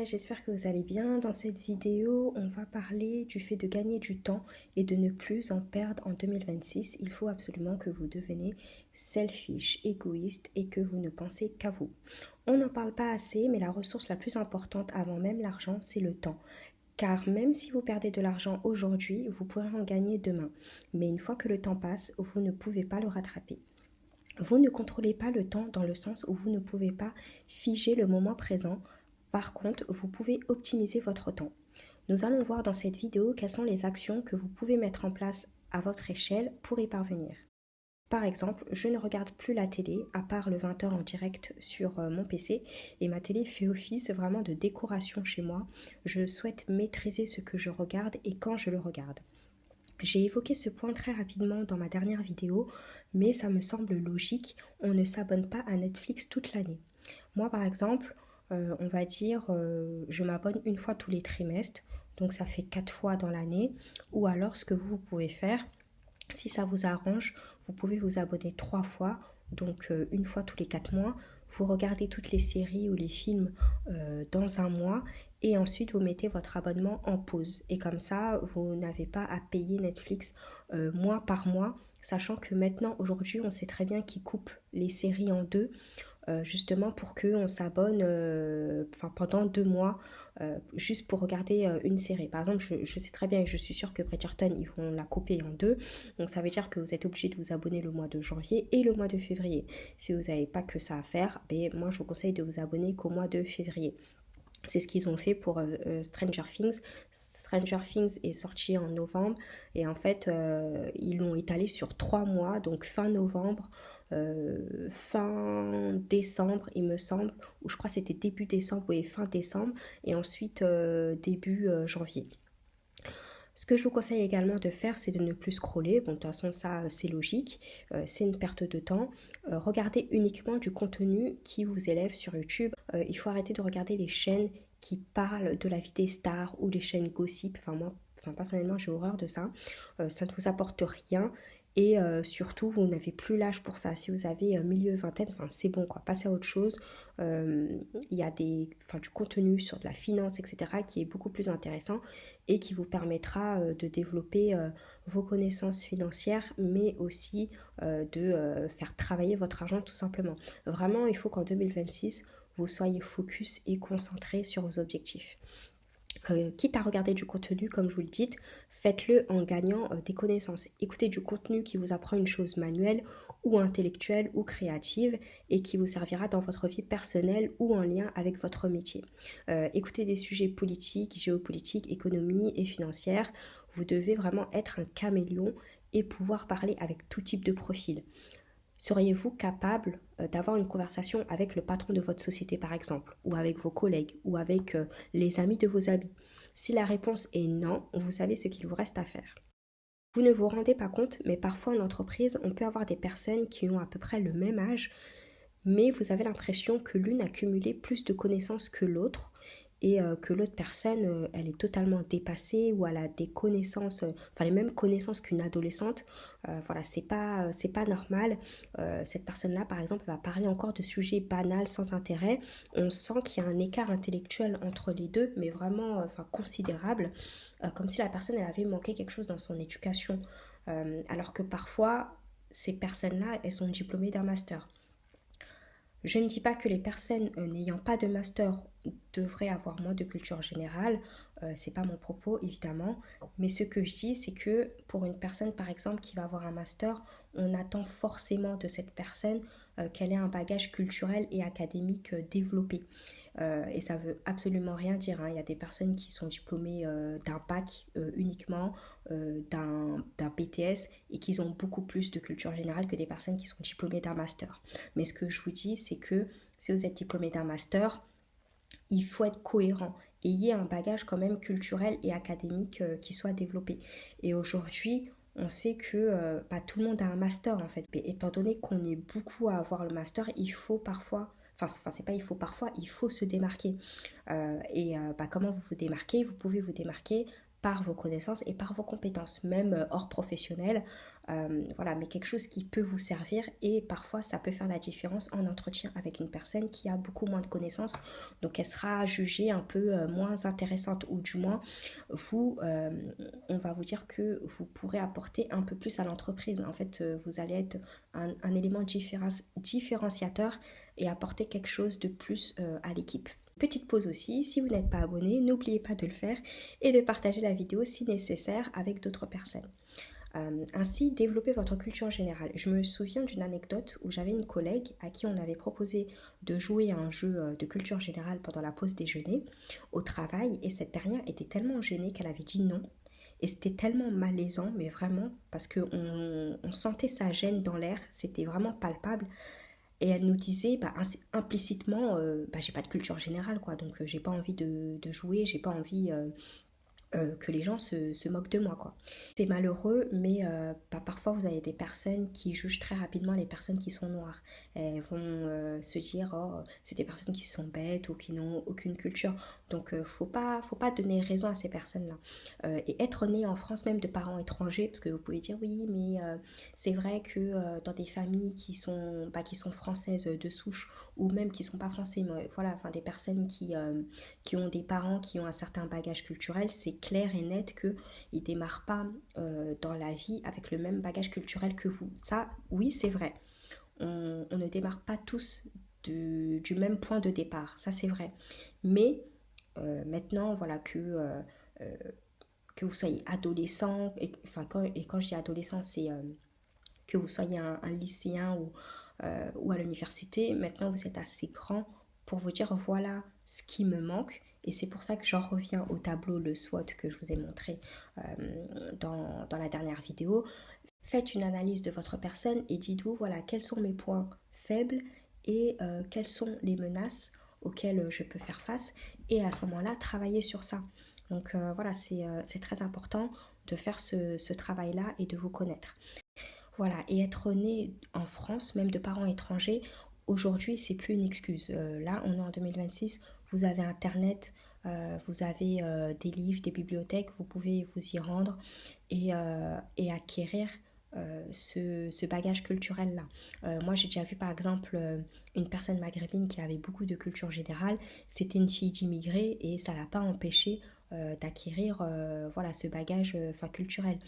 j'espère que vous allez bien. Dans cette vidéo, on va parler du fait de gagner du temps et de ne plus en perdre en 2026. Il faut absolument que vous deveniez selfish, égoïste et que vous ne pensez qu'à vous. On n'en parle pas assez, mais la ressource la plus importante avant même l'argent, c'est le temps. Car même si vous perdez de l'argent aujourd'hui, vous pourrez en gagner demain. Mais une fois que le temps passe, vous ne pouvez pas le rattraper. Vous ne contrôlez pas le temps dans le sens où vous ne pouvez pas figer le moment présent. Par contre, vous pouvez optimiser votre temps. Nous allons voir dans cette vidéo quelles sont les actions que vous pouvez mettre en place à votre échelle pour y parvenir. Par exemple, je ne regarde plus la télé à part le 20h en direct sur mon PC et ma télé fait office vraiment de décoration chez moi. Je souhaite maîtriser ce que je regarde et quand je le regarde. J'ai évoqué ce point très rapidement dans ma dernière vidéo, mais ça me semble logique, on ne s'abonne pas à Netflix toute l'année. Moi par exemple, on va dire, je m'abonne une fois tous les trimestres, donc ça fait 4 fois dans l'année, ou alors ce que vous pouvez faire, si ça vous arrange, vous pouvez vous abonner 3 fois, donc une fois tous les 4 mois. Vous regardez toutes les séries ou les films dans un mois et ensuite vous mettez votre abonnement en pause. Et comme ça, vous n'avez pas à payer Netflix mois par mois, sachant que maintenant, aujourd'hui, on sait très bien qu'ils coupent les séries en deux. Justement pour qu'on s'abonne pendant 2 mois juste pour regarder une série. Par exemple, je sais très bien et je suis sûre que Bridgerton, ils vont la couper en deux. Donc ça veut dire que vous êtes obligé de vous abonner le mois de janvier et le mois de février. Si vous n'avez pas que ça à faire, ben, moi je vous conseille de vous abonner qu'au mois de février. C'est ce qu'ils ont fait pour Stranger Things. Stranger Things est sorti en novembre et en fait ils l'ont étalé sur 3 mois, donc fin novembre, fin décembre il me semble, ou je crois que c'était début décembre et fin décembre, et ensuite début janvier. Ce que je vous conseille également de faire, c'est de ne plus scroller. Bon, de toute façon, ça, c'est logique. C'est une perte de temps. Regardez uniquement du contenu qui vous élève sur YouTube. Il faut arrêter de regarder les chaînes qui parlent de la vie des stars ou les chaînes gossip. Moi, personnellement, j'ai horreur de ça. Ça ne vous apporte rien. Et surtout, vous n'avez plus l'âge pour ça. Si vous avez milieu vingtaine, c'est bon, quoi. Passez à autre chose. Il y a du contenu sur de la finance, etc., qui est beaucoup plus intéressant et qui vous permettra de développer vos connaissances financières, mais aussi de faire travailler votre argent tout simplement. Vraiment, il faut qu'en 2026, vous soyez focus et concentré sur vos objectifs. Quitte à regarder du contenu, comme je vous le dis, faites-le en gagnant des connaissances. Écoutez du contenu qui vous apprend une chose manuelle ou intellectuelle ou créative et qui vous servira dans votre vie personnelle ou en lien avec votre métier. Écoutez des sujets politiques, géopolitiques, économie et financières. Vous devez vraiment être un caméléon et pouvoir parler avec tout type de profil. Seriez-vous capable d'avoir une conversation avec le patron de votre société par exemple, ou avec vos collègues, ou avec les amis de vos amis? Si la réponse est non, vous savez ce qu'il vous reste à faire. Vous ne vous rendez pas compte, mais parfois en entreprise, on peut avoir des personnes qui ont à peu près le même âge, mais vous avez l'impression que l'une a cumulé plus de connaissances que l'autre et que l'autre personne, elle est totalement dépassée ou elle a des connaissances, les mêmes connaissances qu'une adolescente. Voilà, c'est pas normal. Cette personne-là, par exemple, va parler encore de sujets banals sans intérêt. On sent qu'il y a un écart intellectuel entre les deux, mais vraiment considérable, comme si la personne, elle avait manqué quelque chose dans son éducation. Alors que parfois, ces personnes-là, elles sont diplômées d'un master. Je ne dis pas que les personnes n'ayant pas de master devraient avoir moins de culture générale, c'est pas mon propos évidemment, mais ce que je dis c'est que pour une personne par exemple qui va avoir un master, on attend forcément de cette personne qu'elle ait un bagage culturel et académique développé. Et ça veut absolument rien dire, hein. Il y a des personnes qui sont diplômées d'un bac uniquement, d'un BTS et qui ont beaucoup plus de culture générale que des personnes qui sont diplômées d'un master. Mais ce que je vous dis, c'est que si vous êtes diplômé d'un master, il faut être cohérent. Ayez un bagage quand même culturel et académique qui soit développé. Et aujourd'hui, on sait que pas tout le monde a un master en fait. Et étant donné qu'on est beaucoup à avoir le master, il faut parfois... c'est pas il faut parfois, il faut se démarquer. Comment vous vous démarquez? Vous pouvez vous démarquer par vos connaissances et par vos compétences, même hors professionnel. Voilà, mais quelque chose qui peut vous servir et parfois ça peut faire la différence en entretien avec une personne qui a beaucoup moins de connaissances, donc elle sera jugée un peu moins intéressante, ou du moins vous, on va vous dire que vous pourrez apporter un peu plus à l'entreprise. En fait, vous allez être un élément différenciateur et apporter quelque chose de plus à l'équipe. Petite pause aussi, si vous n'êtes pas abonné, n'oubliez pas de le faire et de partager la vidéo si nécessaire avec d'autres personnes. Ainsi, développer votre culture générale. Je me souviens d'une anecdote où j'avais une collègue à qui on avait proposé de jouer à un jeu de culture générale pendant la pause déjeuner au travail, et cette dernière était tellement gênée qu'elle avait dit non. Et c'était tellement malaisant, mais vraiment, parce qu'on sentait sa gêne dans l'air, c'était vraiment palpable. Et elle nous disait bah, implicitement, bah, j'ai pas de culture générale, quoi, donc j'ai pas envie de jouer, j'ai pas envie que les gens se moquent de moi, quoi. C'est malheureux, mais bah, parfois vous avez des personnes qui jugent très rapidement les personnes qui sont noires. Elles vont se dire, oh, c'est des personnes qui sont bêtes ou qui n'ont aucune culture. Donc faut pas donner raison à ces personnes-là. Et être né en France, même de parents étrangers, parce que vous pouvez dire oui, mais c'est vrai que dans des familles qui sont françaises de souche, ou même qui sont pas français, mais voilà, enfin des personnes qui ont des parents qui ont un certain bagage culturel, c'est clair et net qu'ils ne démarrent pas dans la vie avec le même bagage culturel que vous. Ça, oui, c'est vrai. On ne démarre pas tous du même point de départ, ça c'est vrai. Mais maintenant, voilà, que vous soyez adolescent, et quand je dis adolescent, c'est que vous soyez un lycéen ou à l'université, maintenant vous êtes assez grand pour vous dire voilà ce qui me manque. Et c'est pour ça que j'en reviens au tableau, le SWOT que je vous ai montré dans la dernière vidéo. Faites une analyse de votre personne et dites-vous voilà quels sont mes points faibles et quelles sont les menaces auxquelles je peux faire face. Et à ce moment-là, travaillez sur ça. Donc voilà, c'est très important de faire ce travail-là et de vous connaître. Voilà, et être né en France, même de parents étrangers, aujourd'hui, c'est plus une excuse. Là, on est en 2026, vous avez Internet, vous avez des livres, des bibliothèques, vous pouvez vous y rendre et acquérir ce bagage culturel-là. Moi, j'ai déjà vu par exemple une personne maghrébine qui avait beaucoup de culture générale. C'était une fille d'immigrés et ça ne l'a pas empêché d'acquérir voilà, ce bagage culturel.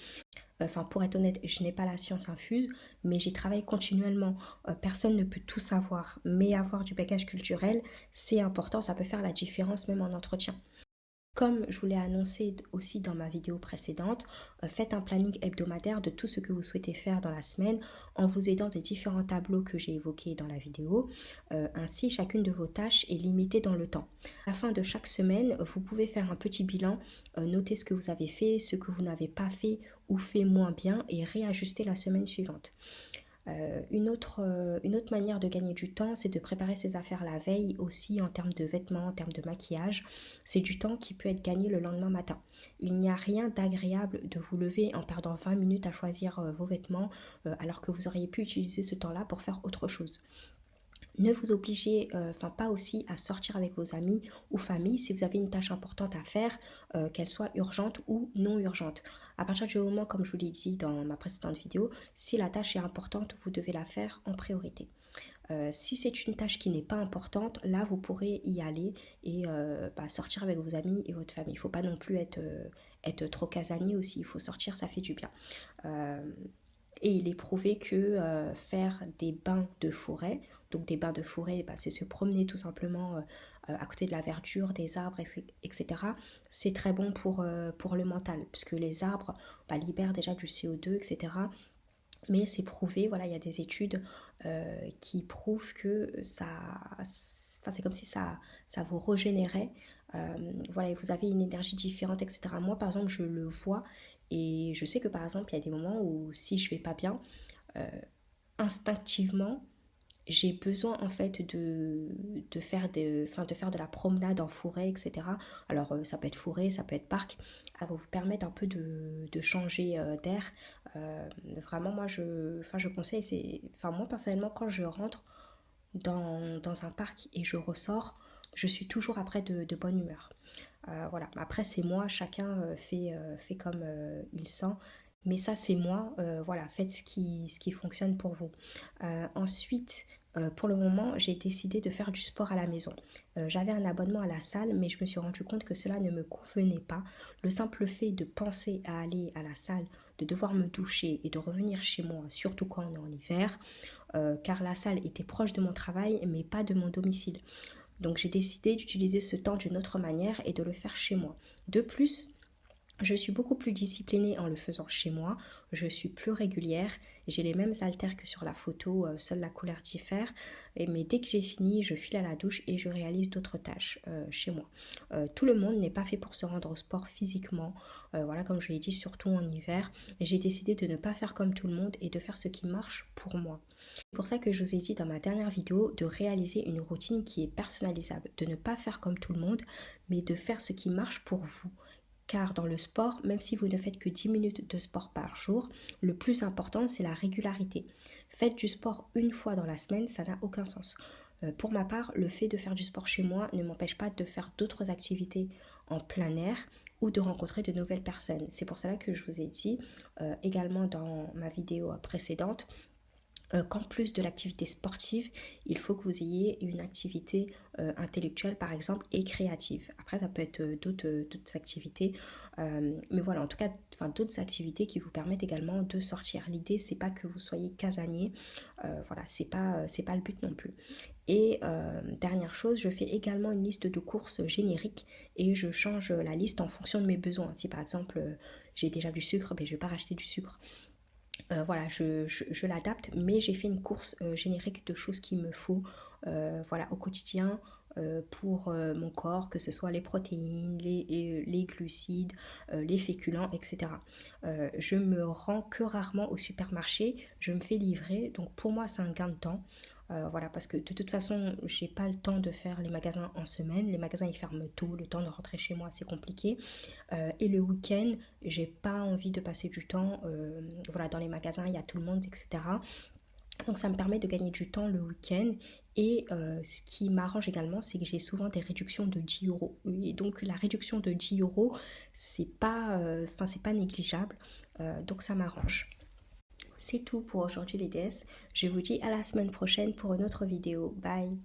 Enfin, pour être honnête, je n'ai pas la science infuse, mais j'y travaille continuellement. Personne ne peut tout savoir, mais avoir du bagage culturel, c'est important, ça peut faire la différence même en entretien. Comme je vous l'ai annoncé aussi dans ma vidéo précédente, faites un planning hebdomadaire de tout ce que vous souhaitez faire dans la semaine en vous aidant des différents tableaux que j'ai évoqués dans la vidéo. Ainsi, chacune de vos tâches est limitée dans le temps. À la fin de chaque semaine, vous pouvez faire un petit bilan, noter ce que vous avez fait, ce que vous n'avez pas fait ou fait moins bien et réajuster la semaine suivante. Une autre manière de gagner du temps, c'est de préparer ses affaires la veille aussi en termes de vêtements, en termes de maquillage. C'est du temps qui peut être gagné le lendemain matin. Il n'y a rien d'agréable de vous lever en perdant 20 minutes à choisir vos vêtements alors que vous auriez pu utiliser ce temps-là pour faire autre chose. Ne vous obligez pas aussi à sortir avec vos amis ou famille si vous avez une tâche importante à faire, qu'elle soit urgente ou non urgente. À partir du moment, comme je vous l'ai dit dans ma précédente vidéo, si la tâche est importante, vous devez la faire en priorité. Si c'est une tâche qui n'est pas importante, là vous pourrez y aller et sortir avec vos amis et votre famille. Il ne faut pas non plus être trop casanier aussi, il faut sortir, ça fait du bien. Et il est prouvé que faire des bains de forêt, donc des bains de forêt, c'est se promener tout simplement à côté de la verdure, des arbres, etc. C'est très bon pour le mental, puisque les arbres libèrent déjà du CO2, etc. Mais c'est prouvé, voilà, il y a des études qui prouvent que c'est comme si ça vous régénérait. Voilà, vous avez une énergie différente, etc. Moi, par exemple, je le vois et je sais que, par exemple, il y a des moments où si je vais pas bien, euh, instinctivement, j'ai besoin en fait de faire de la promenade en forêt, etc. Alors ça peut être forêt, ça peut être parc, ça va vous permettre un peu de changer d'air. Vraiment moi je conseille, moi personnellement quand je rentre dans un parc et je ressors, je suis toujours après de bonne humeur. Voilà, après c'est moi, chacun fait comme il sent, mais ça c'est moi, voilà, faites ce qui fonctionne pour vous. Ensuite, pour le moment, j'ai décidé de faire du sport à la maison. J'avais un abonnement à la salle, mais je me suis rendu compte que cela ne me convenait pas. Le simple fait de penser à aller à la salle, de devoir me doucher et de revenir chez moi, surtout quand on est en hiver, car la salle était proche de mon travail, mais pas de mon domicile. Donc j'ai décidé d'utiliser ce temps d'une autre manière et de le faire chez moi. De plus, je suis beaucoup plus disciplinée en le faisant chez moi, je suis plus régulière, j'ai les mêmes haltères que sur la photo, seule la couleur diffère, mais dès que j'ai fini, je file à la douche et je réalise d'autres tâches chez moi. Tout le monde n'est pas fait pour se rendre au sport physiquement, voilà comme je l'ai dit, surtout en hiver, j'ai décidé de ne pas faire comme tout le monde et de faire ce qui marche pour moi. C'est pour ça que je vous ai dit dans ma dernière vidéo de réaliser une routine qui est personnalisable, de ne pas faire comme tout le monde, mais de faire ce qui marche pour vous. Car dans le sport, même si vous ne faites que 10 minutes de sport par jour, le plus important, c'est la régularité. Faites du sport une fois dans la semaine, ça n'a aucun sens. Pour ma part, le fait de faire du sport chez moi ne m'empêche pas de faire d'autres activités en plein air ou de rencontrer de nouvelles personnes. C'est pour cela que je vous ai dit également dans ma vidéo précédente qu'en plus de l'activité sportive, il faut que vous ayez une activité intellectuelle par exemple et créative. Après ça peut être d'autres activités, mais voilà en tout cas d'autres activités qui vous permettent également de sortir. L'idée c'est pas que vous soyez casanier, voilà c'est pas le but non plus. Et dernière chose, je fais également une liste de courses générique et je change la liste en fonction de mes besoins. Si par exemple j'ai déjà du sucre, ben, je ne vais pas racheter du sucre. Voilà, je l'adapte, mais j'ai fait une course générique de choses qu'il me faut voilà, au quotidien pour mon corps, que ce soit les protéines, les glucides, les féculents, etc. Je me rends que rarement au supermarché, je me fais livrer, donc pour moi c'est un gain de temps. Voilà, parce que de toute façon, j'ai pas le temps de faire les magasins en semaine. Les magasins ils ferment tôt, le temps de rentrer chez moi c'est compliqué. Et le week-end, j'ai pas envie de passer du temps. Voilà, dans les magasins il y a tout le monde, etc. Donc ça me permet de gagner du temps le week-end. Et ce qui m'arrange également, c'est que j'ai souvent des réductions de 10 euros. Et donc la réduction de 10 euros, c'est pas négligeable. Donc ça m'arrange. C'est tout pour aujourd'hui les DS. Je vous dis à la semaine prochaine pour une autre vidéo. Bye.